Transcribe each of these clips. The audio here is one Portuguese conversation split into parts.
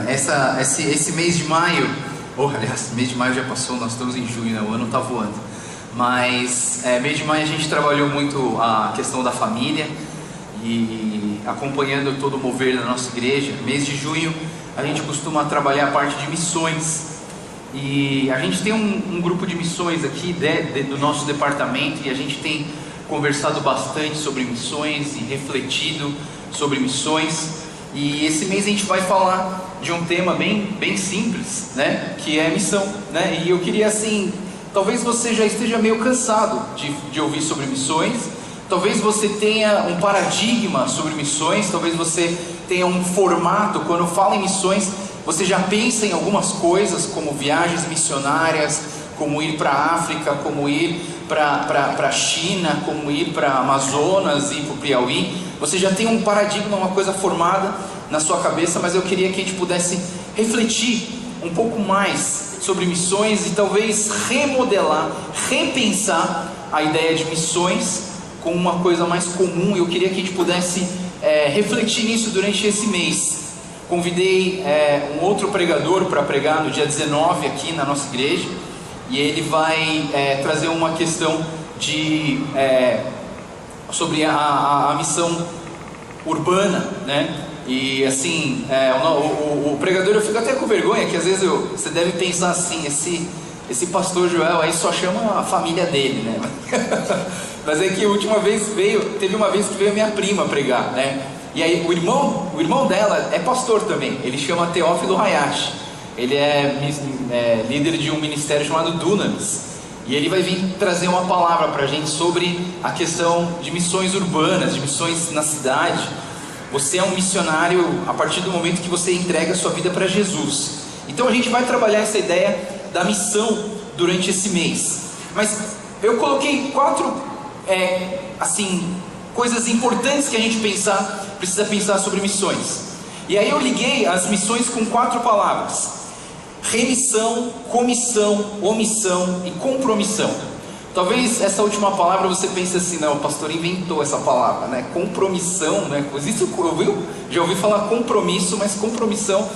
Esse mês de maio, aliás, mês de maio já passou, nós estamos em junho, né? O ano está voando. Mas mês de maio a gente trabalhou muito a questão da família e acompanhando todo o mover da nossa igreja. Mês de junho a gente costuma trabalhar a parte de missões. E a gente tem um grupo de missões aqui do nosso departamento, e a gente tem conversado bastante sobre missões e refletido sobre missões. E esse mês a gente vai falar de um tema bem simples, né? Que é missão, né? E eu queria assim, talvez você já esteja meio cansado de ouvir sobre missões, talvez você tenha um paradigma sobre missões, talvez você tenha um formato, quando fala em missões, você já pensa em algumas coisas, como viagens missionárias, como ir para a África, como ir para a China, como ir para Amazonas, ir para o Piauí. Você já tem um paradigma, uma coisa formada na sua cabeça, mas eu queria que a gente pudesse refletir um pouco mais sobre missões e talvez remodelar, repensar a ideia de missões como uma coisa mais comum. Eu queria que a gente pudesse refletir nisso durante esse mês. Convidei um outro pregador para pregar no dia 19 aqui na nossa igreja, e ele vai trazer uma questão sobre a missão urbana, né? E assim, o pregador, eu fico até com vergonha, que às vezes você deve pensar assim, esse pastor Joel aí só chama a família dele, né? Mas é que a última vez teve uma vez que veio a minha prima pregar, né? E aí o irmão dela é pastor também, ele chama Teófilo Hayashi. Ele é líder de um ministério chamado Dunamis, e ele vai vir trazer uma palavra para a gente sobre a questão de missões urbanas, de missões na cidade. Você é um missionário a partir do momento que você entrega a sua vida para Jesus. Então a gente vai trabalhar essa ideia da missão durante esse mês. Mas eu coloquei 4 coisas importantes que a gente precisa pensar sobre missões. E aí eu liguei as missões com 4 palavras: remissão, comissão, omissão e compromissão. Talvez essa última palavra você pense assim, não, o pastor inventou essa palavra, né? Compromissão, né? Já ouvi falar compromisso, mas compromissão,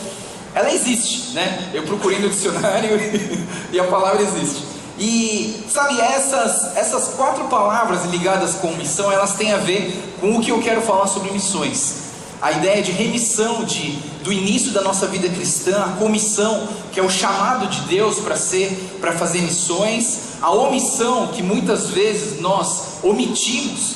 ela existe, né? Eu procurei no dicionário e a palavra existe. E sabe, essas 4 palavras ligadas com missão, elas têm a ver com o que eu quero falar sobre missões. A ideia de remissão do início da nossa vida cristã, a comissão, que é o chamado de Deus para fazer missões, a omissão, que muitas vezes nós omitimos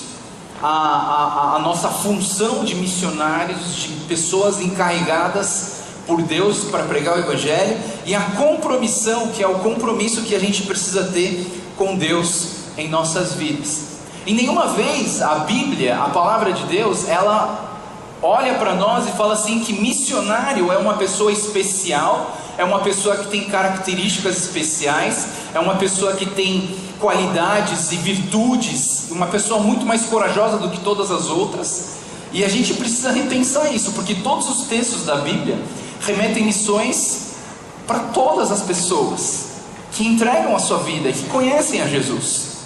a nossa função de missionários, de pessoas encarregadas por Deus para pregar o Evangelho, e a compromissão, que é o compromisso que a gente precisa ter com Deus em nossas vidas. E nenhuma vez a Bíblia, a palavra de Deus, ela olha para nós e fala assim que missionário é uma pessoa especial, é uma pessoa que tem características especiais, é uma pessoa que tem qualidades e virtudes, uma pessoa muito mais corajosa do que todas as outras. E a gente precisa repensar isso, porque todos os textos da Bíblia remetem missões para todas as pessoas que entregam a sua vida e que conhecem a Jesus.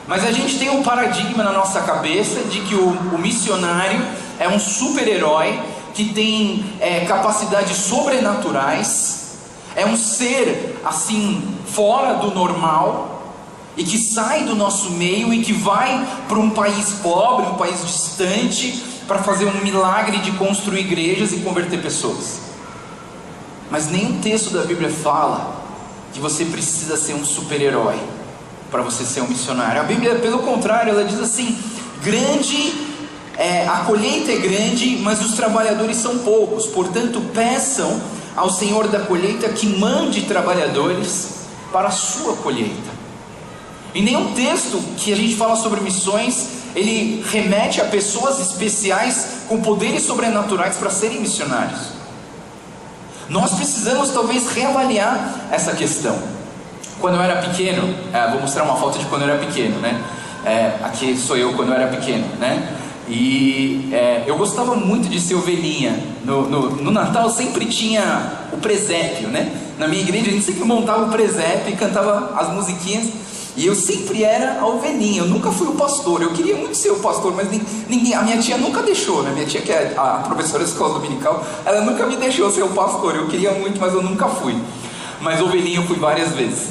Mas a gente tem um paradigma na nossa cabeça de que o missionário é um super-herói que tem capacidades sobrenaturais, é um ser assim fora do normal, e que sai do nosso meio e que vai para um país pobre, um país distante, para fazer um milagre de construir igrejas e converter pessoas. Mas nenhum texto da Bíblia fala que você precisa ser um super-herói para você ser um missionário. A Bíblia, pelo contrário, ela diz assim: a colheita é grande, mas os trabalhadores são poucos. Portanto, peçam ao Senhor da colheita que mande trabalhadores para a sua colheita. Em nenhum texto que a gente fala sobre missões, ele remete a pessoas especiais com poderes sobrenaturais para serem missionários. Nós precisamos talvez reavaliar essa questão. Quando eu era pequeno, vou mostrar uma foto de quando eu era pequeno, né? Aqui sou eu quando eu era pequeno, né? E eu gostava muito de ser ovelhinha. No Natal sempre tinha o presépio, né? Na minha igreja a gente sempre montava o presépio e cantava as musiquinhas. E eu sempre era a ovelhinha, eu nunca fui o pastor. Eu queria muito ser o pastor, mas ninguém, a minha tia nunca deixou, né? Minha tia, que é a professora da escola dominical, ela nunca me deixou ser o pastor. Eu queria muito, mas eu nunca fui. Mas ovelhinha eu fui várias vezes.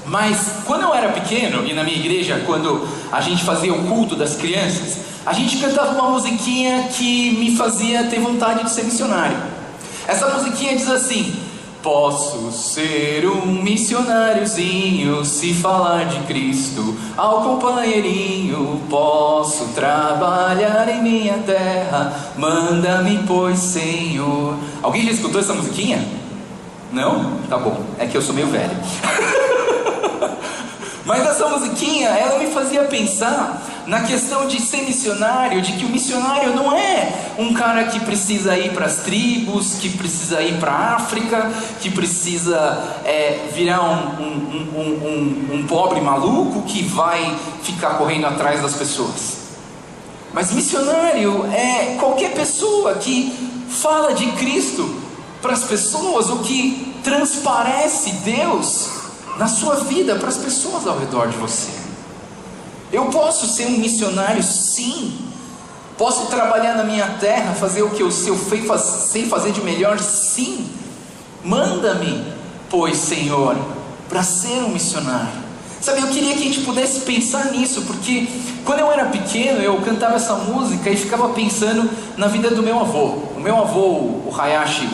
Mas quando eu era pequeno, e na minha igreja, quando a gente fazia o culto das crianças, a gente cantava uma musiquinha que me fazia ter vontade de ser missionário. Essa musiquinha diz assim: posso ser um missionáriozinho, se falar de Cristo ao companheirinho. Posso trabalhar em minha terra, manda-me pois, Senhor. Alguém já escutou essa musiquinha? Não? Tá bom, é que eu sou meio velho. Mas essa musiquinha, ela me fazia pensar na questão de ser missionário, de que o missionário não é um cara que precisa ir para as tribos, que precisa ir para a África, que precisa virar um pobre maluco que vai ficar correndo atrás das pessoas. Mas missionário é qualquer pessoa que fala de Cristo para as pessoas, o que transparece Deus na sua vida para as pessoas ao redor de você. Eu posso ser um missionário, sim. Posso trabalhar na minha terra, fazer o que eu sei fazer de melhor, sim. Manda-me, pois, Senhor, para ser um missionário. Sabe, eu queria que a gente pudesse pensar nisso, porque quando eu era pequeno, eu cantava essa música e ficava pensando na vida do meu avô. O meu avô, o Hayashi,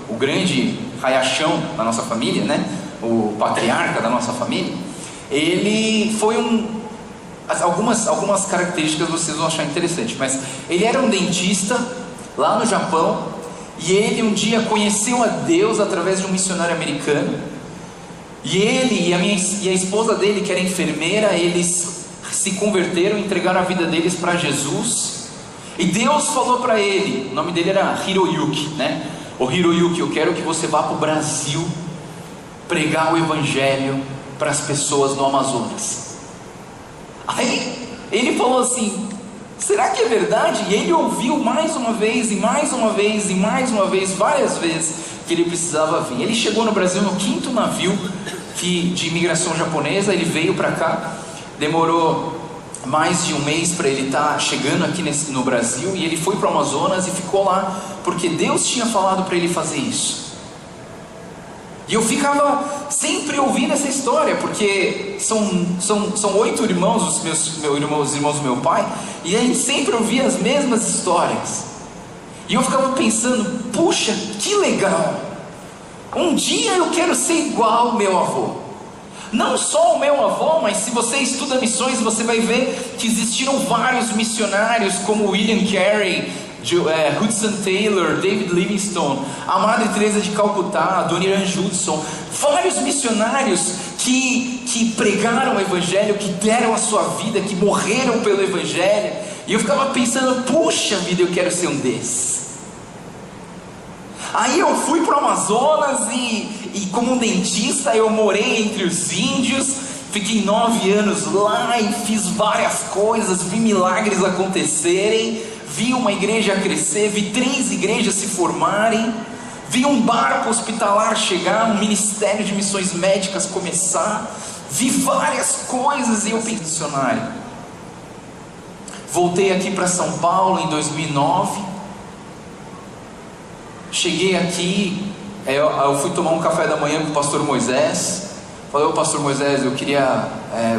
o grande Hayashão da nossa família, né? O patriarca da nossa família, ele foi algumas características vocês vão achar interessante, mas ele era um dentista lá no Japão, e ele um dia conheceu a Deus através de um missionário americano, e ele e a esposa dele, que era enfermeira, eles se converteram, entregaram a vida deles para Jesus, e Deus falou para ele, o nome dele era Hiroyuki, né? Ô Hiroyuki, eu quero que você vá para o Brasil pregar o evangelho para as pessoas no Amazonas. Aí ele falou assim: será que é verdade? E ele ouviu mais uma vez, e mais uma vez, e mais uma vez, várias vezes, que ele precisava vir. Ele chegou no Brasil no 5º navio de imigração japonesa. Ele veio para cá, demorou mais de um mês para ele estar chegando aqui no Brasil, e ele foi para o Amazonas e ficou lá, porque Deus tinha falado para ele fazer isso. E eu ficava sempre ouvindo essa história, porque são 8 irmãos, os irmãos do meu pai, e a gente sempre ouvia as mesmas histórias. E eu ficava pensando: puxa, que legal! Um dia eu quero ser igual ao meu avô. Não só o meu avô, mas se você estuda missões, você vai ver que existiram vários missionários, como William Carey, Hudson Taylor, David Livingstone, a Madre Teresa de Calcutá, Adoniran Judson, vários missionários que pregaram o Evangelho, que deram a sua vida, que morreram pelo Evangelho. E eu ficava pensando: puxa vida, eu quero ser um desses. Aí eu fui para o Amazonas e como um dentista eu morei entre os índios, fiquei 9 anos lá e fiz várias coisas, vi milagres acontecerem, vi uma igreja crescer, vi 3 igrejas se formarem, vi um barco hospitalar chegar, um ministério de missões médicas começar, vi várias coisas, e eu pensei: missionário. Voltei aqui para São Paulo em 2009, cheguei aqui, eu fui tomar um café da manhã com o pastor Moisés. Falei: ô pastor Moisés, eu queria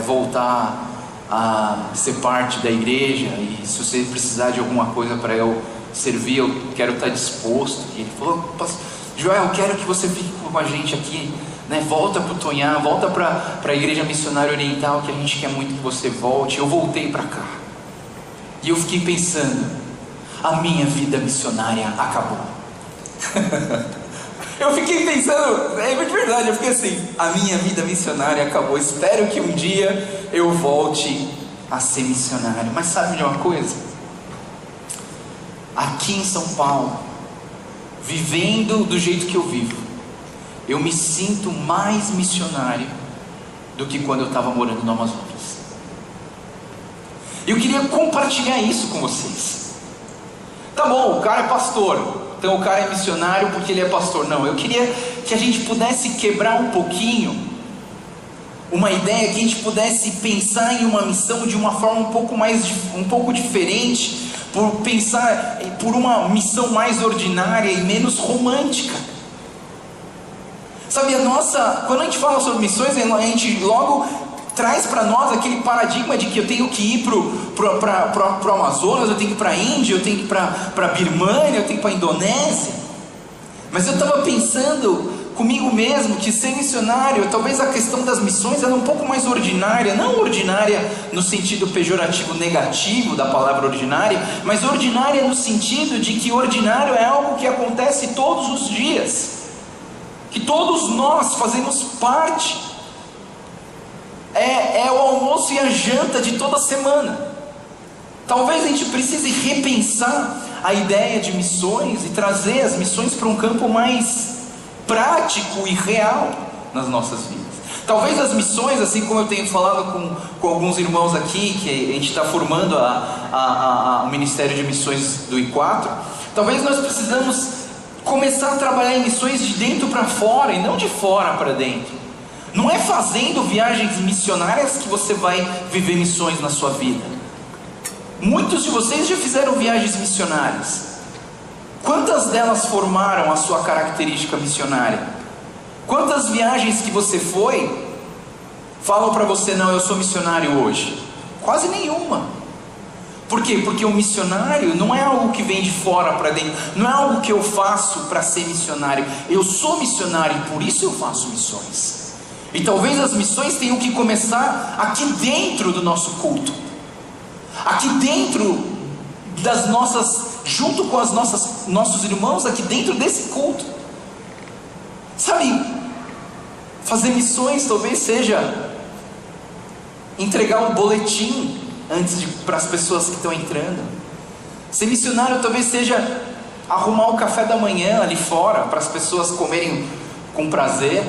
voltar a ser parte da igreja, e se você precisar de alguma coisa para eu servir, eu quero estar disposto. E ele falou: Joel, eu quero que você fique com a gente aqui, né? Volta para o Tonhá, volta para a igreja missionária oriental, que a gente quer muito que você volte. Eu voltei para cá, e eu fiquei pensando: a minha vida missionária acabou. Eu fiquei pensando, é de verdade, eu fiquei assim: a minha vida missionária acabou, espero que um dia eu volte a ser missionário. Mas sabe de uma coisa? Aqui em São Paulo, vivendo do jeito que eu vivo, eu me sinto mais missionário do que quando eu estava morando no Amazonas. Eu queria compartilhar isso com vocês. Tá bom, o cara é pastor, então o cara é missionário porque ele é pastor. Não, eu queria que a gente pudesse quebrar um pouquinho uma ideia que a gente pudesse pensar em uma missão de uma forma um pouco diferente, por pensar por uma missão mais ordinária e menos romântica. Sabe, quando a gente fala sobre missões, a gente logo traz para nós aquele paradigma de que eu tenho que ir para o Amazonas, eu tenho que ir para a Índia, eu tenho que ir para a Birmânia, eu tenho que ir para a Indonésia. Mas eu estava pensando comigo mesmo que ser missionário, talvez a questão das missões era um pouco mais ordinária, não ordinária no sentido pejorativo negativo da palavra ordinária, mas ordinária no sentido de que ordinário é algo que acontece todos os dias, que todos nós fazemos parte, é o almoço e a janta de toda semana. Talvez a gente precise repensar a ideia de missões e trazer as missões para um campo mais prático e real nas nossas vidas. Talvez as missões, assim como eu tenho falado com alguns irmãos aqui, que a gente está formando o Ministério de Missões do I4, talvez nós precisamos começar a trabalhar em missões de dentro para fora e não de fora para dentro. Não é fazendo viagens missionárias que você vai viver missões na sua vida. Muitos de vocês já fizeram viagens missionárias. Quantas delas formaram a sua característica missionária? Quantas viagens que você foi falam para você, não, eu sou missionário hoje? Quase nenhuma. Por quê? Porque o missionário não é algo que vem de fora para dentro, não é algo que eu faço para ser missionário. Eu sou missionário e por isso eu faço missões. E talvez as missões tenham que começar aqui dentro do nosso culto, aqui dentro das nossas, junto com nossos irmãos, aqui dentro desse culto. Sabe, fazer missões talvez seja entregar um boletim para as pessoas que estão entrando. Ser missionário talvez seja arrumar o café da manhã ali fora para as pessoas comerem com prazer.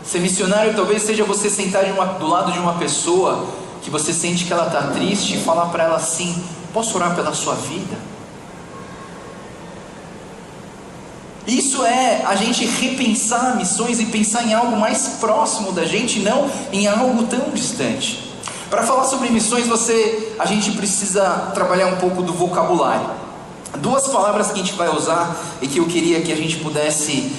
Ser missionário talvez seja você sentar do lado de uma pessoa que você sente que ela está triste e falar para ela assim, posso orar pela sua vida? Isso é a gente repensar missões e pensar em algo mais próximo da gente, não em algo tão distante. Para falar sobre missões, a gente precisa trabalhar um pouco do vocabulário. Duas palavras que a gente vai usar e que eu queria que a gente pudesse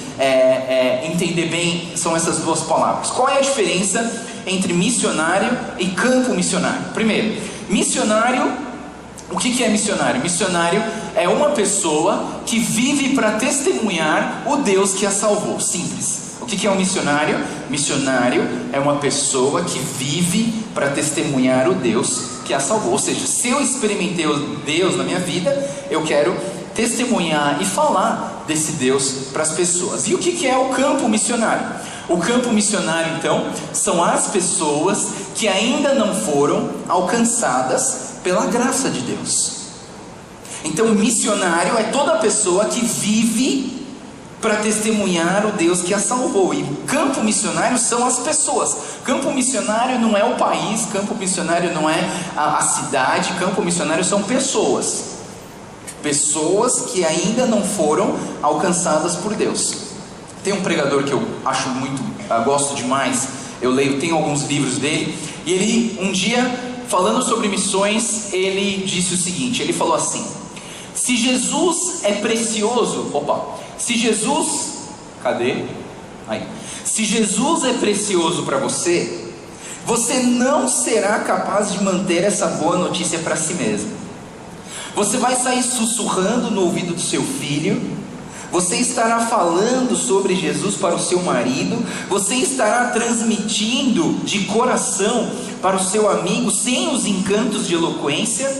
entender bem são essas duas palavras. Qual é a diferença entre missionário e campo missionário? Primeiro, missionário, o que é missionário? Missionário é uma pessoa que vive para testemunhar o Deus que a salvou. Simples. O que é um missionário? Missionário é uma pessoa que vive para testemunhar o Deus que a salvou. Ou seja, se eu experimentei Deus na minha vida, eu quero testemunhar e falar desse Deus para as pessoas. E o que é o campo missionário? O campo missionário, então, são as pessoas que ainda não foram alcançadas pela graça de Deus. Então, missionário é toda pessoa que vive para testemunhar o Deus que a salvou. E campo missionário são as pessoas. Campo missionário não é o país, campo missionário não é a cidade, campo missionário são pessoas. Pessoas que ainda não foram alcançadas por Deus. Tem um pregador que eu acho muito, gosto demais, tenho alguns livros dele, e ele um dia, falando sobre missões, ele disse o seguinte, ele falou assim: se Jesus é precioso, se Jesus é precioso para você, você não será capaz de manter essa boa notícia para si mesmo. Você vai sair sussurrando no ouvido do seu filho, você estará falando sobre Jesus para o seu marido, você estará transmitindo de coração para o seu amigo, sem os encantos de eloquência.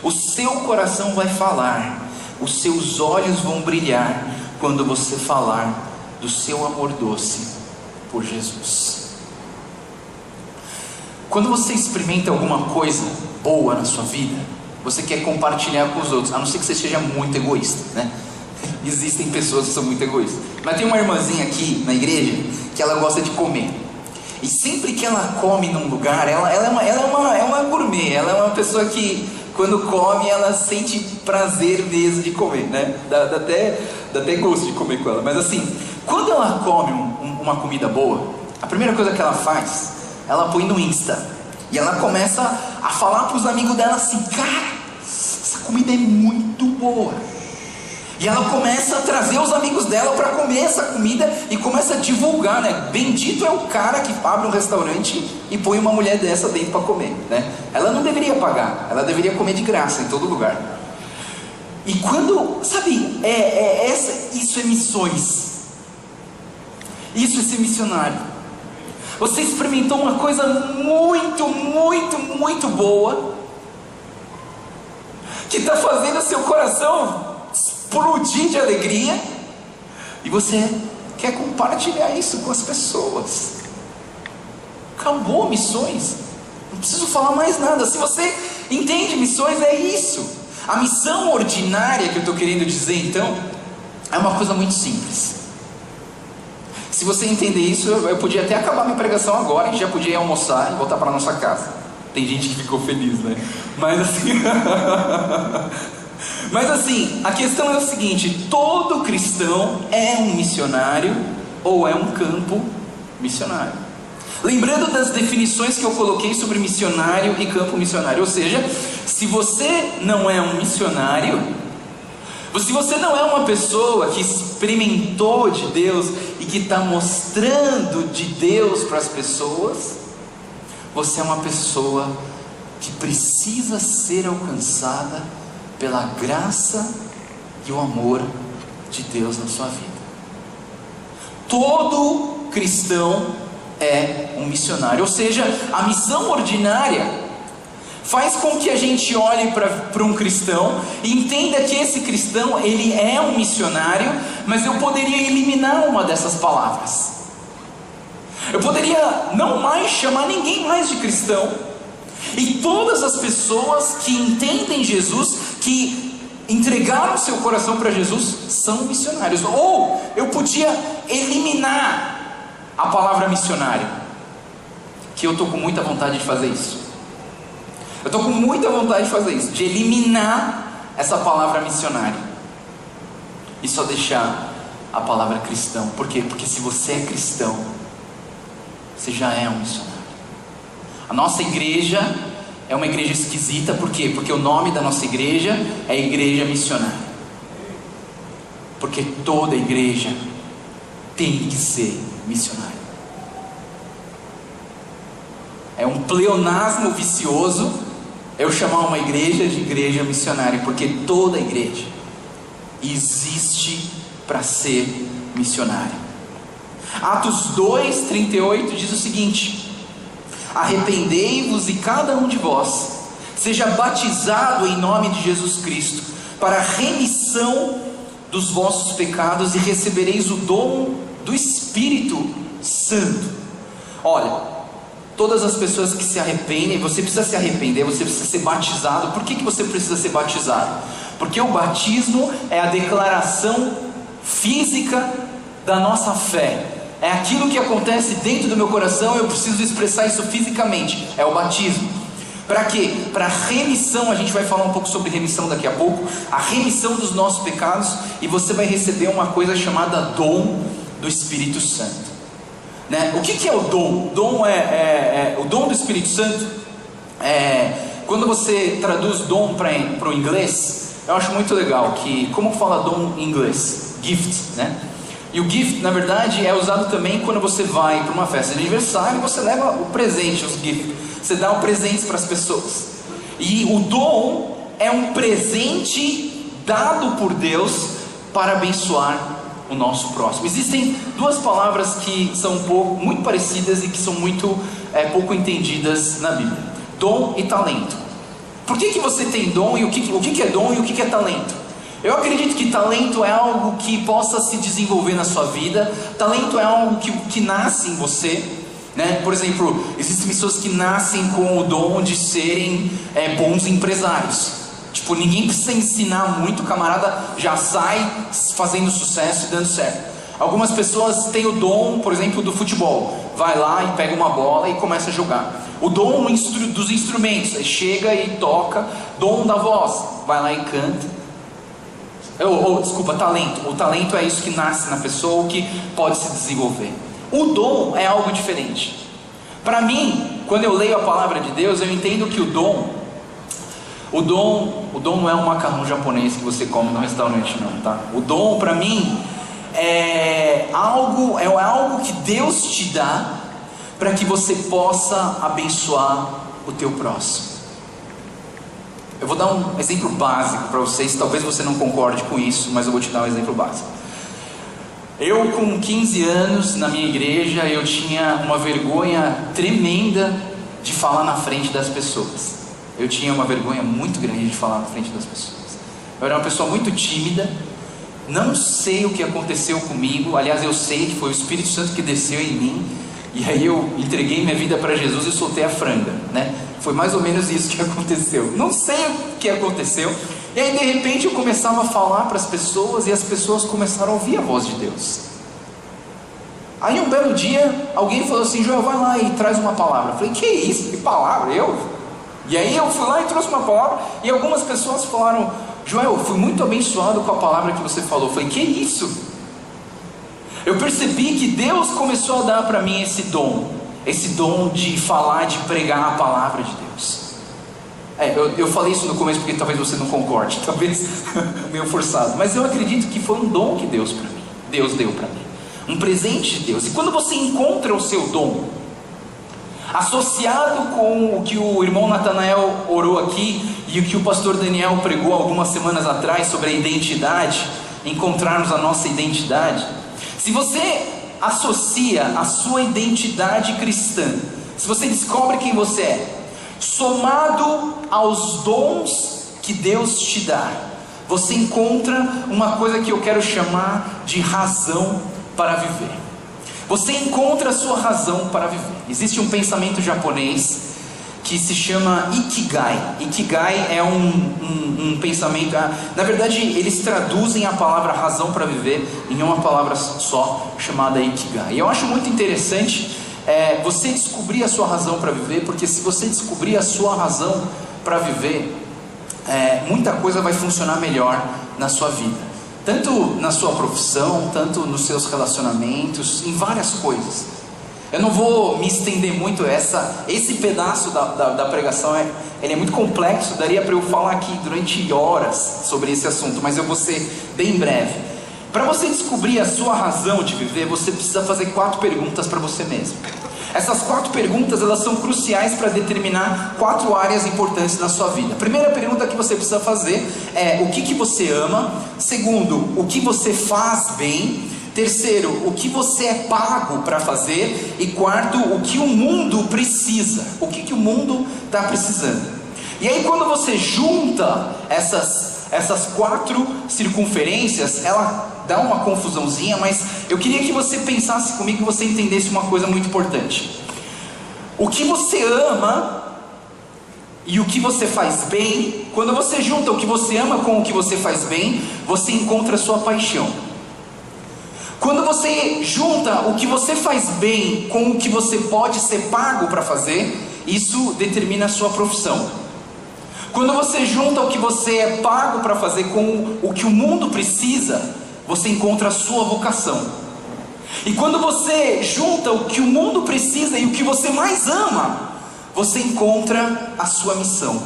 O seu coração vai falar, os seus olhos vão brilhar quando você falar do seu amor doce por Jesus. Quando você experimenta alguma coisa boa na sua vida, você quer compartilhar com os outros, a não ser que você seja muito egoísta, né? Existem pessoas que são muito egoístas. Mas tem uma irmãzinha aqui na igreja que ela gosta de comer. E sempre que ela come num lugar, ela é uma gourmet. Ela é uma pessoa que, quando come, ela sente prazer mesmo de comer, né? Dá até gosto de comer com ela. Mas assim, quando ela come uma comida boa, A primeira coisa que ela faz, ela põe no Insta. E ela começa a falar para os amigos dela assim: cara, essa comida é muito boa. E ela começa a trazer os amigos dela para comer essa comida e começa a divulgar, né? Bendito é o cara que abre um restaurante e põe uma mulher dessa dentro para comer, né? Ela não deveria pagar, ela deveria comer de graça em todo lugar. E quando, sabe, isso é missões. Isso é ser missionário. Você experimentou uma coisa muito, muito, muito boa, que está fazendo o seu coração explodir de alegria, e você quer compartilhar isso com as pessoas. Acabou missões, não preciso falar mais nada. Se você entende missões, é isso. A missão ordinária que eu estou querendo dizer, então, é uma coisa muito simples. Se você entender isso, eu podia até acabar minha pregação agora, a gente já podia ir almoçar e voltar para nossa casa. Tem gente que ficou feliz, né? Mas assim, a questão é o seguinte: todo cristão é um missionário ou é um campo missionário. Lembrando das definições que eu coloquei sobre missionário e campo missionário. Ou seja, se você não é um missionário, se você não é uma pessoa que experimentou de Deus e que está mostrando de Deus para as pessoas, você é uma pessoa que precisa ser alcançada pela graça e o amor de Deus na sua vida. Todo cristão é um missionário. Ou seja, a missão ordinária faz com que a gente olhe para um cristão e entenda que esse cristão, ele é um missionário, mas eu poderia eliminar uma dessas palavras. Eu poderia não mais chamar ninguém mais de cristão, e todas as pessoas que entendem Jesus, que entregaram seu coração para Jesus, são missionários. Ou eu podia eliminar a palavra missionário, que eu estou com muita vontade de fazer isso. Eu estou com muita vontade de fazer isso, de eliminar essa palavra missionário e só deixar a palavra cristão. Por quê? Porque se você é cristão, você já é um missionário. A nossa igreja é uma igreja esquisita. Por quê? Porque o nome da nossa igreja é Igreja Missionária. Porque toda igreja tem que ser missionária. É um pleonasmo vicioso eu chamar uma igreja de igreja missionária, porque toda igreja existe para ser missionária. Atos 2:38 diz o seguinte: arrependei-vos e cada um de vós seja batizado em nome de Jesus Cristo para a remissão dos vossos pecados, e recebereis o dom do Espírito Santo. Olha, todas as pessoas que se arrependem, você precisa se arrepender, você precisa ser batizado. Por que você precisa ser batizado? Porque o batismo é a declaração física da nossa fé. É aquilo que acontece dentro do meu coração, eu preciso expressar isso fisicamente. É o batismo. Para quê? Para remissão. A gente vai falar um pouco sobre remissão daqui a pouco. A remissão dos nossos pecados. E você vai receber uma coisa chamada dom do Espírito Santo, né? O que é o dom? Dom o dom do Espírito Santo. Quando você traduz dom para o inglês, eu acho muito legal que, como fala dom em inglês? Gift, né? E o gift, na verdade, é usado também quando você vai para uma festa de aniversário e você leva o presente, os gifts. Você dá o presente para as pessoas. E o dom é um presente dado por Deus para abençoar o nosso próximo. Existem duas palavras que são muito parecidas e que são muito pouco entendidas na Bíblia: dom e talento. Por que você tem dom, e o que é dom e o que é talento? Eu acredito que talento é algo que possa se desenvolver na sua vida. Talento é algo que nasce em você, né? Por exemplo, existem pessoas que nascem com o dom de serem bons empresários. Tipo, ninguém precisa ensinar muito, o camarada já sai fazendo sucesso e dando certo. Algumas pessoas têm o dom, por exemplo, do futebol. Vai lá e pega uma bola e começa a jogar. O dom dos instrumentos, chega e toca. Dom da voz, vai lá e canta. Desculpa, talento. O talento é isso que nasce na pessoa, que pode se desenvolver. O dom é algo diferente. Para mim, quando eu leio a palavra de Deus, eu entendo que o dom não é um macarrão japonês que você come no restaurante, não, tá? O dom, para mim, é algo que Deus te dá para que você possa abençoar o teu próximo. Eu vou dar um exemplo básico para vocês. Talvez você não concorde com isso, mas eu vou te dar um exemplo básico. Eu, com 15 anos, na minha igreja, eu tinha uma vergonha tremenda de falar na frente das pessoas. Eu tinha uma vergonha muito grande de falar na frente das pessoas. Eu era uma pessoa muito tímida. Não sei o que aconteceu comigo. Aliás, eu sei que foi o Espírito Santo que desceu em mim. E aí eu entreguei minha vida para Jesus e soltei a franga, né? Foi mais ou menos isso que aconteceu. Não sei o que aconteceu. E aí de repente eu começava a falar para as pessoas, e as pessoas começaram a ouvir a voz de Deus. Aí um belo dia, alguém falou assim: Joel, vai lá e traz uma palavra. Eu falei: que isso? Que palavra? Eu? E aí eu fui lá e trouxe uma palavra, e algumas pessoas falaram: Joel, eu fui muito abençoado com a palavra que você falou. Eu falei: que isso? Eu percebi que Deus começou a dar para mim esse dom de falar, de pregar a palavra de Deus. Eu falei isso no começo porque talvez você não concorde, talvez meio forçado, mas eu acredito que foi um dom que Deus deu para mim, um presente de Deus. E quando você encontra o seu dom, associado com o que o irmão Natanael orou aqui, e o que o pastor Daniel pregou algumas semanas atrás sobre a identidade, encontrarmos a nossa identidade. Se você associa a sua identidade cristã, se você descobre quem você é, somado aos dons que Deus te dá, você encontra uma coisa que eu quero chamar de razão para viver. Você encontra a sua razão para viver. Existe um pensamento japonês que se chama Ikigai. Ikigai é um pensamento, na verdade eles traduzem a palavra razão para viver em uma palavra só, chamada Ikigai. E eu acho muito interessante você descobrir a sua razão para viver, porque se você descobrir a sua razão para viver, muita coisa vai funcionar melhor na sua vida, tanto na sua profissão, tanto nos seus relacionamentos, em várias coisas. Eu não vou me estender muito. Esse pedaço da pregação ele é muito complexo, daria para eu falar aqui durante horas sobre esse assunto, mas eu vou ser bem breve. Para você descobrir a sua razão de viver, você precisa fazer 4 perguntas para você mesmo. Essas 4 perguntas, elas são cruciais para determinar 4 áreas importantes na sua vida. A primeira pergunta que você precisa fazer é: o que você ama? Segundo, o que você faz bem? Terceiro, o que você é pago para fazer? E quarto, o que o mundo precisa? O que o mundo está precisando? E aí quando você junta essas 4 circunferências, ela dá uma confusãozinha, mas eu queria que você pensasse comigo, que você entendesse uma coisa muito importante. O que você ama e o que você faz bem, quando você junta o que você ama com o que você faz bem, você encontra a sua paixão. Quando você junta o que você faz bem com o que você pode ser pago para fazer, isso determina a sua profissão. Quando você junta o que você é pago para fazer com o que o mundo precisa, você encontra a sua vocação. E quando você junta o que o mundo precisa e o que você mais ama, você encontra a sua missão.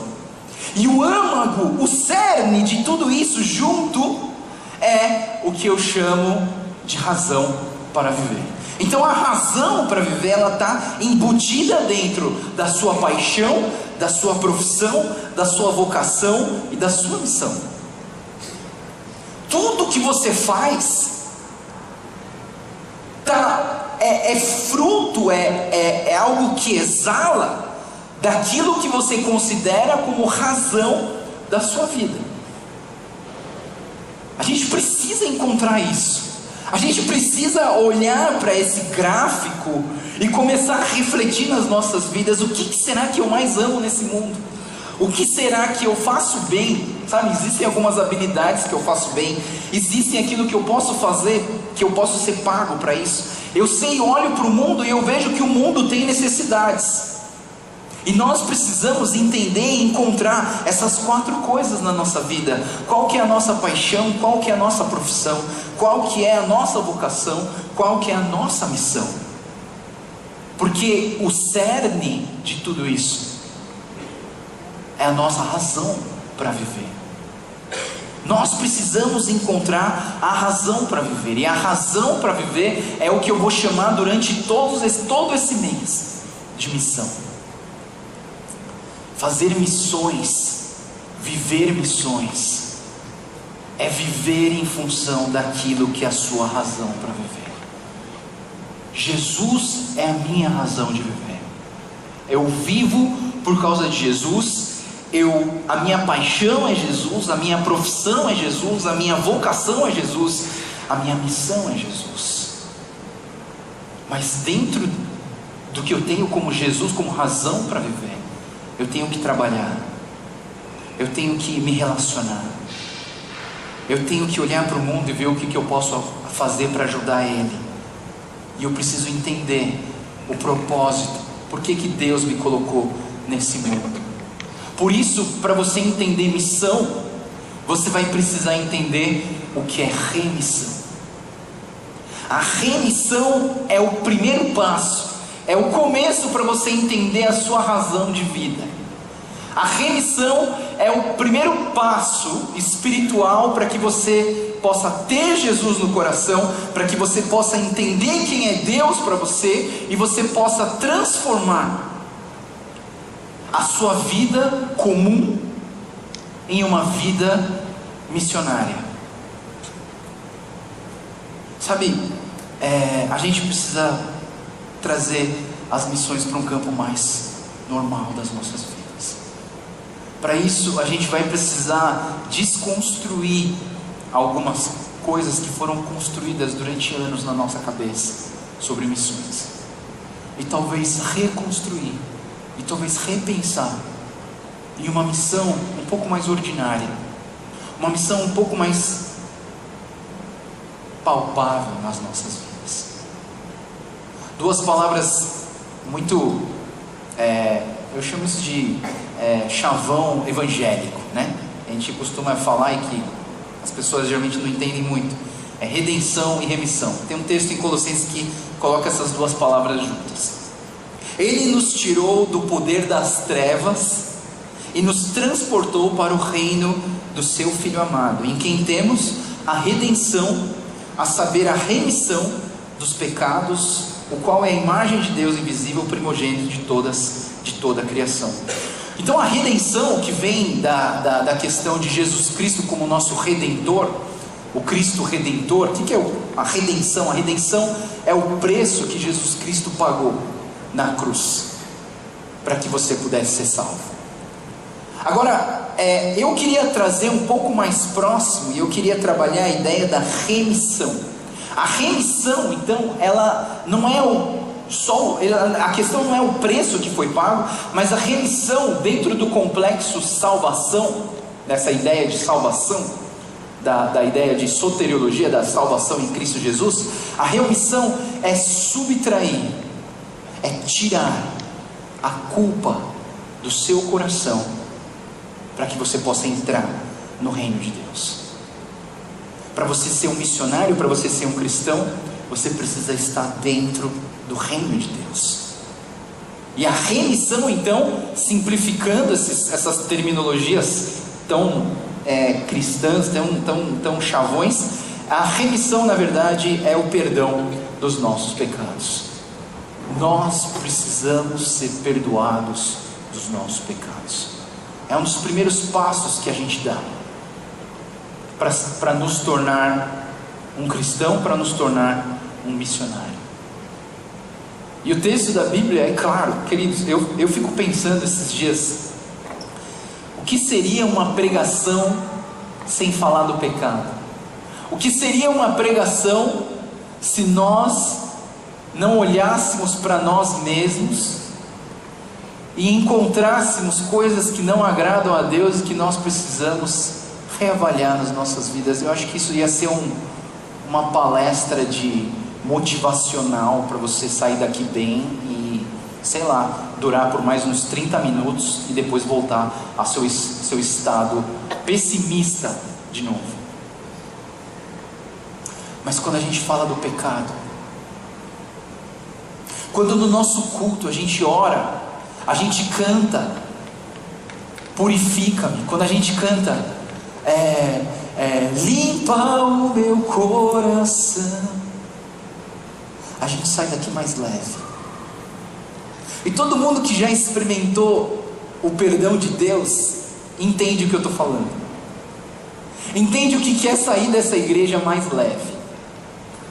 E o âmago, o cerne de tudo isso junto, é o que eu chamo de razão para viver. Então a razão para viver, ela está embutida dentro da sua paixão, da sua profissão, da sua vocação e da sua missão. Tudo que você faz é fruto, é algo que exala daquilo que você considera como razão da sua vida. A gente precisa encontrar isso. A gente precisa olhar para esse gráfico e começar a refletir nas nossas vidas. O que será que eu mais amo nesse mundo? O que será que eu faço bem? Sabe, existem algumas habilidades que eu faço bem. Existem aquilo que eu posso fazer, que eu posso ser pago para isso. Eu sei, olho para o mundo e eu vejo que o mundo tem necessidades. E nós precisamos entender e encontrar essas 4 coisas na nossa vida. Qual que é a nossa paixão? Qual que é a nossa profissão? Qual que é a nossa vocação? Qual que é a nossa missão? Porque o cerne de tudo isso é a nossa razão para viver. Nós precisamos encontrar a razão para viver, e a razão para viver é o que eu vou chamar durante todo esse mês de missão. Fazer missões, viver missões, é viver em função daquilo que é a sua razão para viver. Jesus é a minha razão de viver. Eu vivo por causa de Jesus. A minha paixão é Jesus, a minha profissão é Jesus, a minha vocação é Jesus, a minha missão é Jesus. Mas dentro do que eu tenho como Jesus, como razão para viver, eu tenho que trabalhar, eu tenho que me relacionar, eu tenho que olhar para o mundo e ver o que eu posso fazer para ajudar ele. E eu preciso entender o propósito, por que Deus me colocou nesse mundo. Por isso, para você entender missão, você vai precisar entender o que é remissão. A remissão é o primeiro passo, é o começo para você entender a sua razão de vida. A remissão é o primeiro passo espiritual para que você possa ter Jesus no coração, para que você possa entender quem é Deus para você, e você possa transformar a sua vida comum em uma vida missionária. Sabe, a gente precisa trazer as missões para um campo mais normal das nossas vidas. Para isso, a gente vai precisar desconstruir algumas coisas que foram construídas durante anos na nossa cabeça sobre missões, e talvez reconstruir, e talvez repensar em uma missão um pouco mais ordinária, uma missão um pouco mais palpável nas nossas vidas. Duas palavras muito, eu chamo isso de chavão evangélico, né? A gente costuma falar, e que as pessoas geralmente não entendem muito, é redenção e remissão. Tem um texto em Colossenses que coloca essas duas palavras juntas. Ele nos tirou do poder das trevas e nos transportou para o reino do seu Filho amado, em quem temos a redenção, a saber, a remissão dos pecados, o qual é a imagem de Deus invisível, primogênito de toda a criação. Então a redenção, que vem da questão de Jesus Cristo como nosso Redentor, o Cristo Redentor. O que é a redenção? A redenção é o preço que Jesus Cristo pagou na cruz, para que você pudesse ser salvo. Agora, eu queria trazer um pouco mais próximo, e eu queria trabalhar a ideia da remissão. A remissão, então, ela não é a questão não é o preço que foi pago, mas a remissão dentro do complexo salvação, dessa ideia de salvação, da ideia de soteriologia, da salvação em Cristo Jesus. A remissão é subtrair, é tirar a culpa do seu coração, para que você possa entrar no reino de Deus. Para você ser um missionário, para você ser um cristão, você precisa estar dentro do reino de Deus. E a remissão, então, simplificando essas terminologias tão cristãs, tão chavões, a remissão, na verdade, é o perdão dos nossos pecados. Nós precisamos ser perdoados dos nossos pecados. É um dos primeiros passos que a gente dá para nos tornar um cristão, para nos tornar um missionário. E o texto da Bíblia é claro, queridos. Eu fico pensando esses dias, o que seria uma pregação sem falar do pecado? O que seria uma pregação se nós não olhássemos para nós mesmos e encontrássemos coisas que não agradam a Deus e que nós precisamos reavaliar nas nossas vidas? Eu acho que isso ia ser uma palestra motivacional para você sair daqui bem e, sei lá, durar por mais uns 30 minutos e depois voltar ao seu estado pessimista de novo. Mas quando a gente fala do pecado, Quando no nosso culto a gente ora, a gente canta, purifica-me. Quando a gente canta, limpa o meu coração, a gente sai daqui mais leve. E todo mundo que já experimentou o perdão de Deus entende o que eu estou falando, entende o que é sair dessa igreja mais leve.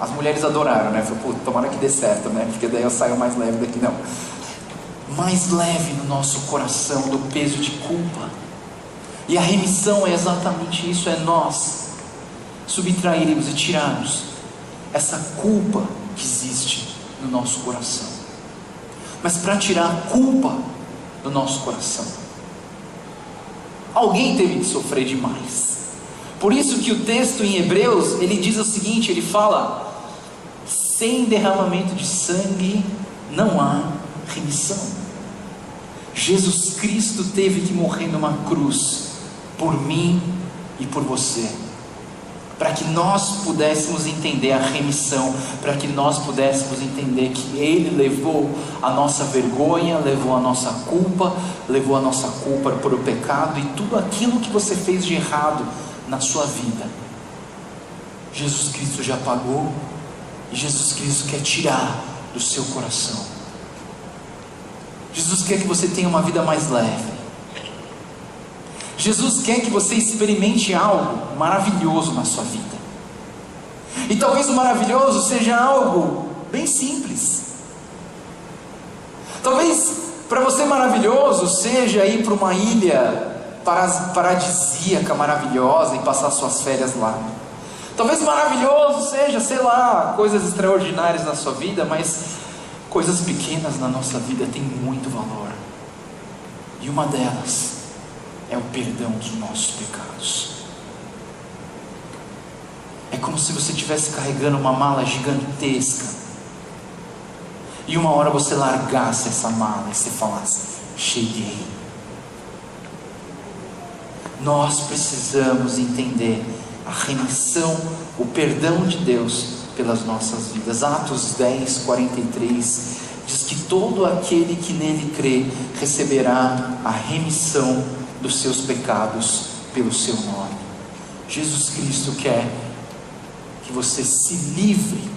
As mulheres adoraram, né? Falei, pô, tomara que dê certo, né? Porque daí eu saio mais leve daqui. Não, mais leve no nosso coração do peso de culpa. E a remissão é exatamente isso, é nós subtrairmos e tirarmos essa culpa que existe no nosso coração. Mas para tirar a culpa do nosso coração, alguém teve que sofrer demais. Por isso que o texto em Hebreus, ele diz o seguinte, ele fala: sem derramamento de sangue não há remissão. Jesus Cristo teve que morrer numa cruz por mim e por você, para que nós pudéssemos entender a remissão, para que nós pudéssemos entender que Ele levou a nossa vergonha, levou a nossa culpa por o pecado e tudo aquilo que você fez de errado na sua vida. Jesus Cristo já pagou, e Jesus Cristo quer tirar do seu coração. Jesus quer que você tenha uma vida mais leve. Jesus quer que você experimente algo maravilhoso na sua vida. E talvez o maravilhoso seja algo bem simples. Talvez para você maravilhoso seja ir para uma ilha paradisíaca maravilhosa e passar suas férias lá. Talvez maravilhoso seja, sei lá, coisas extraordinárias na sua vida, mas coisas pequenas na nossa vida têm muito valor. E uma delas é o perdão dos nossos pecados. É como se você estivesse carregando uma mala gigantesca, e uma hora você largasse essa mala e você falasse: cheguei. Nós precisamos entender a remissão, o perdão de Deus pelas nossas vidas. Atos 10, 43 diz que todo aquele que nele crê receberá a remissão dos seus pecados pelo seu nome. Jesus Cristo quer que você se livre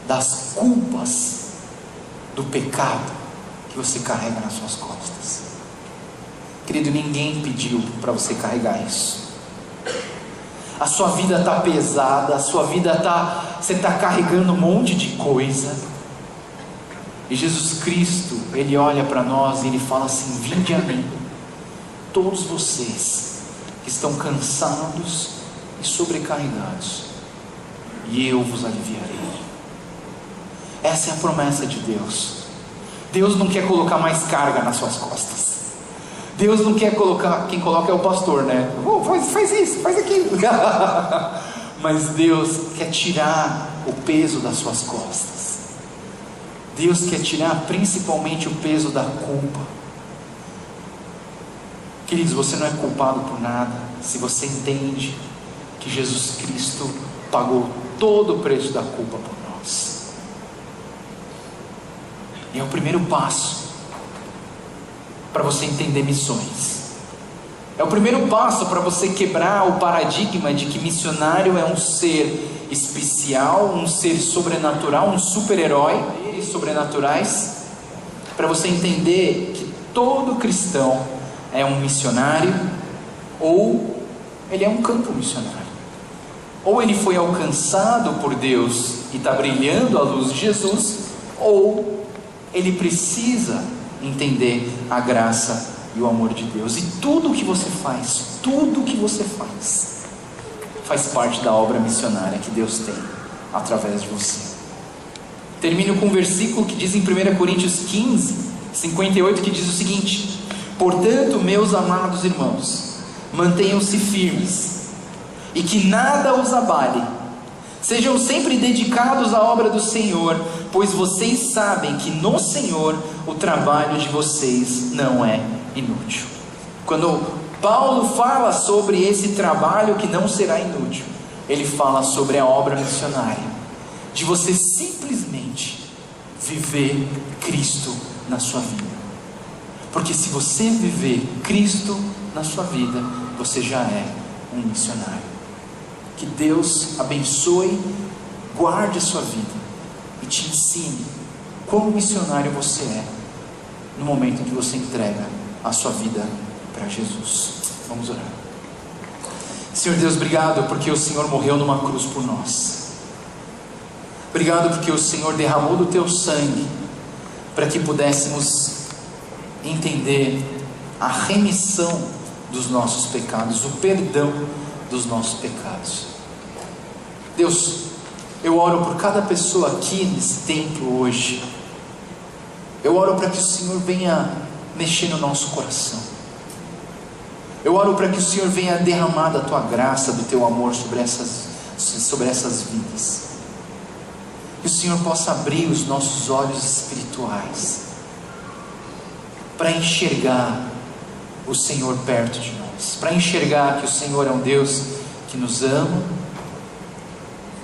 das culpas do pecado que você carrega nas suas costas. Querido, ninguém pediu para você carregar isso. A sua vida está pesada, você está carregando um monte de coisa. E Jesus Cristo, Ele olha para nós e Ele fala assim: vinde a mim, todos vocês que estão cansados e sobrecarregados, e eu vos aliviarei. Essa é a promessa de Deus. Deus não quer colocar mais carga nas suas costas. Deus não quer colocar, quem coloca é o pastor, né? Faz isso, faz aquilo. Mas Deus quer tirar o peso das suas costas. Deus quer tirar principalmente o peso da culpa. Queridos, você não é culpado por nada se você entende que Jesus Cristo pagou todo o preço da culpa por nós. E é o primeiro passo para você entender missões. É o primeiro passo para você quebrar o paradigma de que missionário é um ser especial, um ser sobrenatural, um super-herói, seres sobrenaturais, para você entender que todo cristão é um missionário, ou ele é um campo missionário, ou ele foi alcançado por Deus e está brilhando a luz de Jesus, ou ele precisa entender a graça e o amor de Deus. E tudo o que você faz, faz parte da obra missionária que Deus tem através de você. Termino com um versículo que diz em 1 Coríntios 15, 58, que diz o seguinte: portanto, meus amados irmãos, mantenham-se firmes, e que nada os abale. Sejam sempre dedicados à obra do Senhor, pois vocês sabem que no Senhor o trabalho de vocês não é inútil. Quando Paulo fala sobre esse trabalho que não será inútil, ele fala sobre a obra missionária, de você simplesmente viver Cristo na sua vida. Porque se você viver Cristo na sua vida, você já é um missionário. Que Deus abençoe, guarde a sua vida e te ensine como missionário você é no momento em que você entrega a sua vida para Jesus. Vamos orar. Senhor Deus, obrigado porque o Senhor morreu numa cruz por nós. Obrigado porque o Senhor derramou do teu sangue para que pudéssemos entender a remissão dos nossos pecados, o perdão dos nossos pecados. Deus, eu oro por cada pessoa aqui nesse templo hoje. Eu oro para que o Senhor venha mexer no nosso coração. Eu oro para que o Senhor venha derramar da tua graça, do teu amor sobre essas vidas. Que o Senhor possa abrir os nossos olhos espirituais para enxergar o Senhor perto de nós, para enxergar que o Senhor é um Deus que nos ama,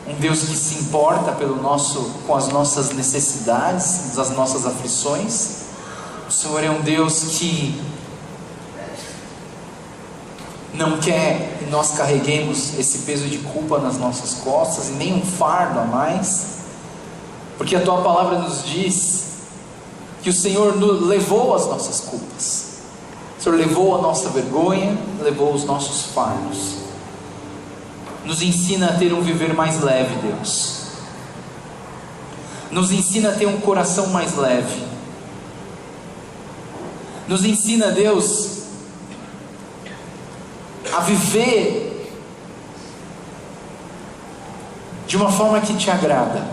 um Deus que se importa com as nossas necessidades, as nossas aflições. O Senhor é um Deus que não quer que nós carreguemos esse peso de culpa nas nossas costas e nem um fardo a mais, porque a tua palavra nos diz que o Senhor levou as nossas culpas, o Senhor levou a nossa vergonha, levou os nossos fardos. Nos ensina a ter um viver mais leve, Deus. Nos ensina a ter um coração mais leve. Nos ensina, Deus, a viver de uma forma que te agrada,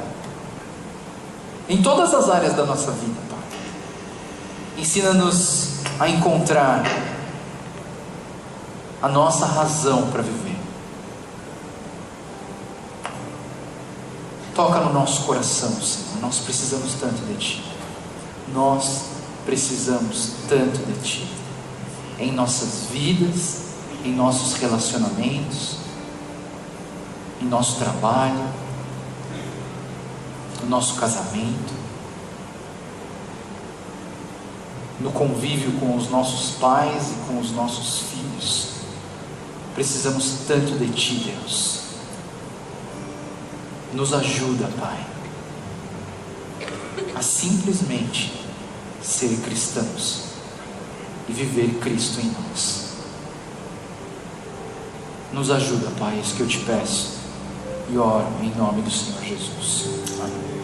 em todas as áreas da nossa vida, Pai. Ensina-nos a encontrar a nossa razão para viver. Toca no nosso coração, Senhor. Nós precisamos tanto de Ti. Nós precisamos tanto de Ti. Em nossas vidas, em nossos relacionamentos, em nosso trabalho, no nosso casamento, no convívio com os nossos pais e com os nossos filhos. Precisamos tanto de Ti, Deus. Nos ajuda, Pai, a simplesmente ser cristãos e viver Cristo em nós. Nos ajuda, Pai, é isso que eu te peço e oro em nome do Senhor Jesus. Amém.